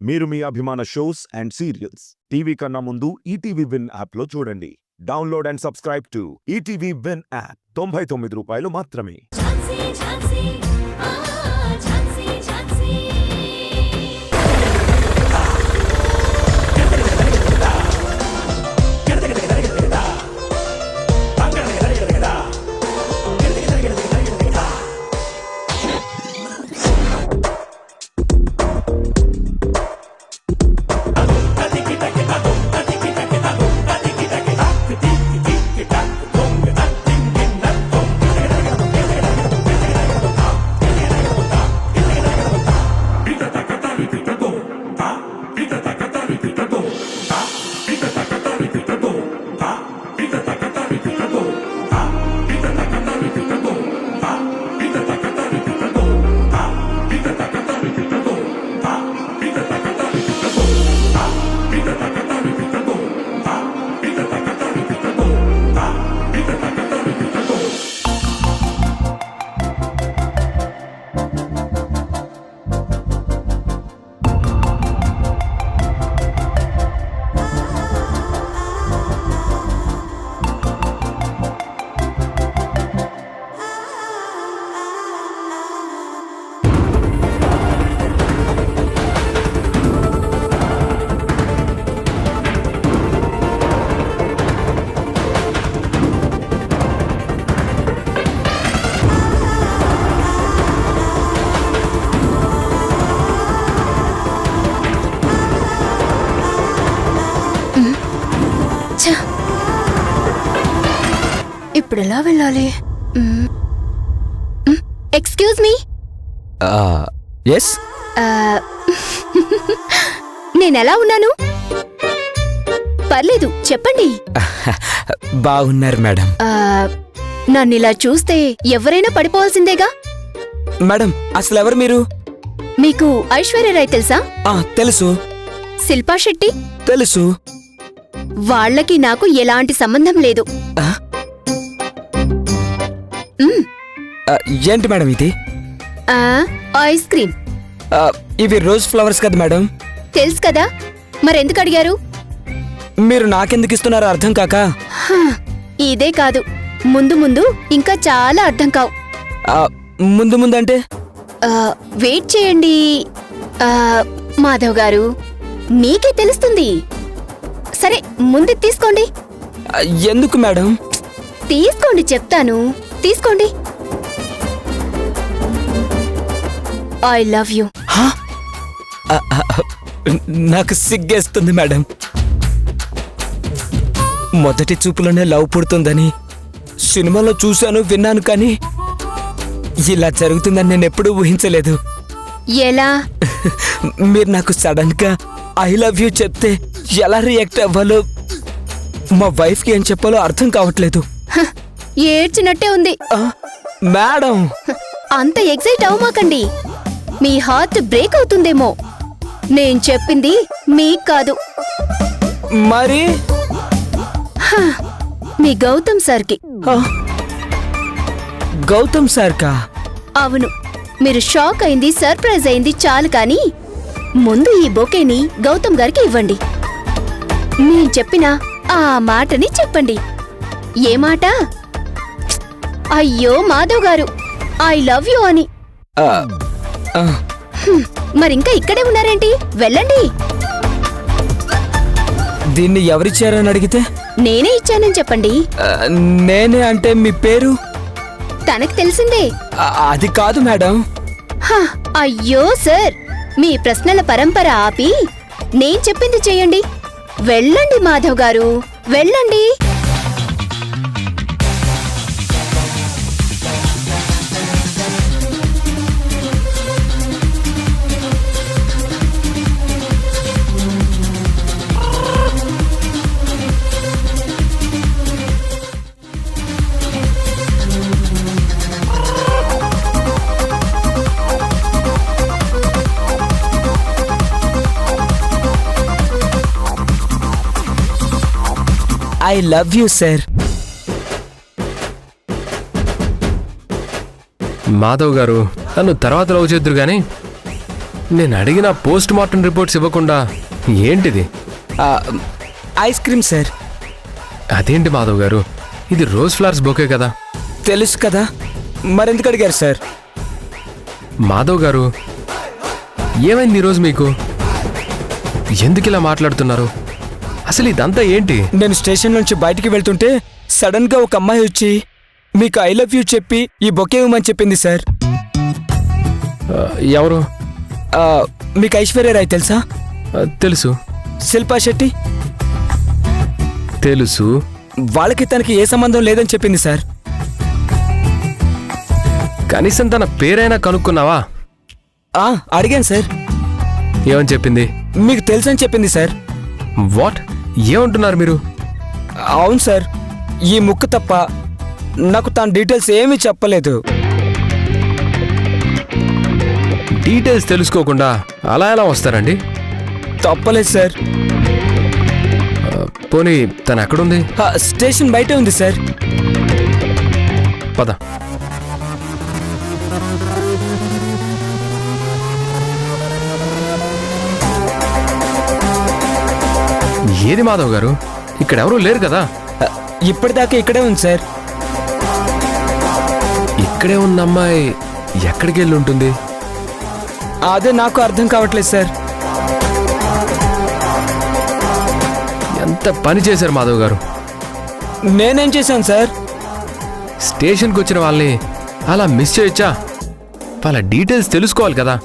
మీరు మీ అభిమాన shows and serials TV కన్నా ముందు ఈటీవీ విన్ యాప్లో చూడండి. Download and subscribe to ETV win app. 99 రూపాయలు మాత్రమే. ఇప్పుడు ఎలా వెళ్ళాలి? Excuse me. ఎస్. నేనెలా ఉన్నాను? పర్లేదు, చెప్పండి. బాగున్నారు మేడం. నన్నిలా చూస్తే ఎవరైనా పడిపోవాల్సిందేగా. మేడం, అసలు ఎవరు మీరు? మీకు ఐశ్వర్యరాయ్ తెలుసా? తెలుసు. శిల్పా శెట్టి తెలుసు. వాళ్ళకి నాకు ఎలాంటి సంబంధం లేదు. ఏంటి మేడం ఇది? Ice cream. ఇవి రోజ్ ఫ్లవర్స్ కదా మేడం? తెలుసు కదా, మరెందుకు అడిగారు? మీరు నాకెందుకు ఇస్తున్నారో అర్థం కాక. ఇదే కాదు, ముందు ముందు ఇంకా చాలా అర్థం కావు. ముందు ముందంటే? వెయిట్ చేయండి మాధవ్ గారు, మీకే తెలుస్తుంది. సరే, ముందు తీసుకోండి. ఎందుకు మేడం? తీసుకోండి, చెప్తాను. తీసుకోండి. I love you. నాకు సిగ్గేస్తుంది మేడం. మొదటి చూపులోనే లవ్ పుడుతుందని సినిమాలో చూశాను, విన్నాను, కానీ ఇలా జరుగుతుందని నేను ఎప్పుడూ ఊహించలేదు. ఎలా? మీరు నాకు సడన్ గా ఐ లవ్ యూ చెప్తే ఎలా రియాక్ట్ అవ్వాలో, మా వైఫ్కి ఏం చెప్పాలో అర్థం కావట్లేదు. ఏడ్చినట్టే ఉంది. మేడం, అంత ఎక్సైట్ అవ్వమాకండి, మీ హార్ట్ బ్రేక్ అవుతుందేమో. నేను చెప్పింది మీకు కాదు. మరి మీ గౌతమ్ సార్కి. గౌతమ్ సార్కా? అవును. మీరు షాక్ అయింది, సర్ప్రైజ్ అయింది చాలు, కానీ ముందు ఈ బొకేని గౌతమ్ గారికి ఇవ్వండి. నేను చెప్పిన ఆ మాటని చెప్పండి. ఏ మాట? అయ్యో మాధవ్ గారు, ఐ లవ్ యూ అని. మరింకా ఇక్కడే ఉన్నారేంటి? వెళ్ళండి. దీన్ని ఎవరిచ్చారని అడిగితే? నేనే ఇచ్చానని చెప్పండి. నేనే అంటే మీ పేరు? తనకు తెలిసిందే. అది కాదు మేడం. అయ్యో సార్, మీ ప్రశ్నల పరంపర ఆపి నేను చెప్పింది చెయ్యండి. వెళ్ళండి మాధవ్ గారు, వెళ్ళండి. I love you sir. Madhav గారు, నన్ను తర్వాత లవ్ చేద్దురు గాని నేను అడిగిన పోస్ట్ మార్టం రిపోర్ట్స్ ఇవ్వకుండా ఏంటిది? Ice cream sir. అదేంటి మాధవ్ గారు, ఇది రోజ్ ఫ్లవర్స్ బొకే కదా? తెలుసు కదా, మరెందుకు అడిగారు సార్? మాధవ్ గారు, ఏమైంది ఈరోజు మీకు? ఎందుకు ఇలా మాట్లాడుతున్నారు? అసలు ఇదంతా ఏంటి? నేను స్టేషన్ నుంచి బయటికి వెళ్తుంటే సడన్ గా ఒక అమ్మాయి వచ్చి మీకు ఐ లవ్ యూ చెప్పి ఈ బొకే ఇవ్వమని చెప్పింది సార్. ఎవరు? మీకు ఐశ్వర్య రాయ్ తెలుసా? తెలుసు. శిల్పా శెట్టి తెలుసు. వాళ్ళకి తనకి ఏ సంబంధం లేదని చెప్పింది సార్. కనీసం తన పేరైనా కనుక్కున్నావా? అడిగాను సార్. ఏమని చెప్పింది? మీకు తెలుసని చెప్పింది సార్. వాట్? ఏమంటున్నారు మీరు? అవును సార్, ఈ ముక్కు తప్ప నాకు తన డీటెయిల్స్ ఏమీ చెప్పలేదు. డీటెయిల్స్ తెలుసుకోకుండా అలా ఎలా వస్తారండి? తప్పలేదు సార్. పోనీ తను ఎక్కడుంది? స్టేషన్ బయటే ఉంది సార్. పద. ఏది మాధవ్ గారు, ఇక్కడ ఎవరూ లేరు కదా? ఇప్పటిదాకా ఇక్కడే ఉంది సార్. ఇక్కడే ఉన్న అమ్మాయి ఎక్కడికి వెళ్ళి ఉంటుంది? అదే నాకు అర్థం కావట్లేదు సార్. ఎంత పని చేశారు మాధవ్ గారు. నేనేం చేశాను సార్? స్టేషన్కి వచ్చిన వాళ్ళని అలా మిస్ చేయొచ్చా? వాళ్ళ డీటెయిల్స్ తెలుసుకోవాలి కదా.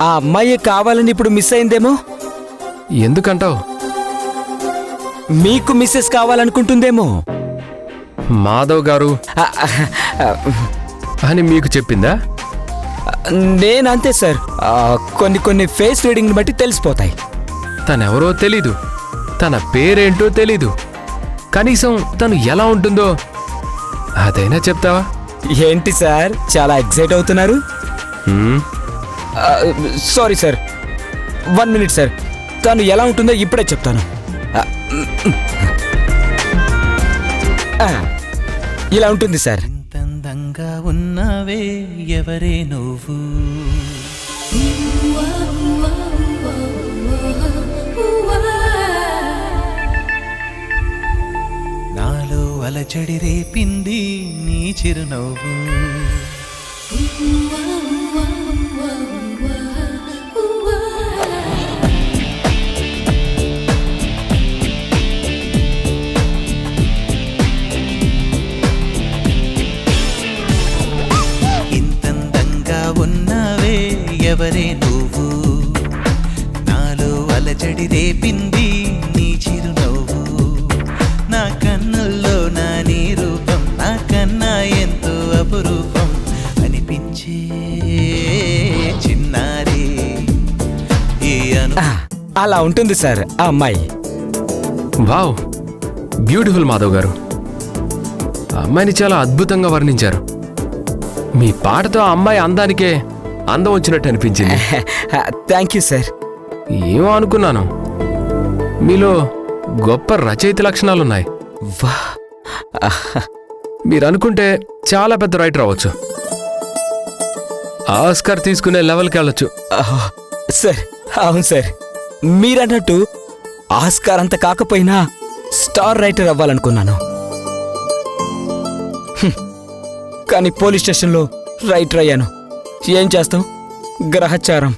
ఆ అమ్మాయి కావాలని ఇప్పుడు మిస్ అయిందేమో. ఎందుకంటావు? మీకు మిస్సెస్ కావాలనుకుంటుందేమో. మాధవ్ గారు అని మీకు చెప్పిందా? నేనంతే సార్. కొన్ని ఫేస్ రీడింగ్ని బట్టి తెలిసిపోతాయి. తనెవరో తెలీదు, తన పేరేంటో తెలీదు, కనీసం తను ఎలా ఉంటుందో అదైనా చెప్తావా? ఏంటి సార్ చాలా ఎక్సైట్ అవుతున్నారు? Sorry sir, 1 minute sir. తను ఎలా ఉంటుందో ఇప్పుడే చెప్తాను. ఇలా ఉంటుంది సార్. అందంగా ఉన్నావే ఎవరే నువ్వు, నాలో అలచడి రేపింది నీ చిరునవ్వు, ఎవరే నువ్వు, నాలో అలజడి రేపింది నీ చిరునవ్వు, నా కన్నుల్లో నా నీ రూపం నాకన్నా ఎంతో అపురూపం అనిపించే చిన్నారి ఈ అలా ఉంటుంది సార్ ఆ అమ్మాయి. వావ్, బ్యూటిఫుల్ మాధవ్ గారు. ఆ అమ్మాయిని చాలా అద్భుతంగా వర్ణించారు. మీ పాటతో ఆ అమ్మాయి అందానికే అందం వచ్చినట్టు అనిపించింది. Thank you sir. ఏమో అనుకున్నాను, మీలో గొప్ప రచయిత లక్షణాలున్నాయి. మీరు అనుకుంటే చాలా పెద్ద రైటర్ అవ్వచ్చు, ఆస్కార్ తీసుకునే లెవెల్కి వెళ్ళొచ్చు. సార్ అవును సార్, మీరన్నట్టు ఆస్కార్ అంత కాకపోయినా స్టార్ రైటర్ అవ్వాలనుకున్నాను. కానీ పోలీస్ స్టేషన్లో రైటర్ అయ్యాను. ఏం చేస్తాం, గ్రహచారం.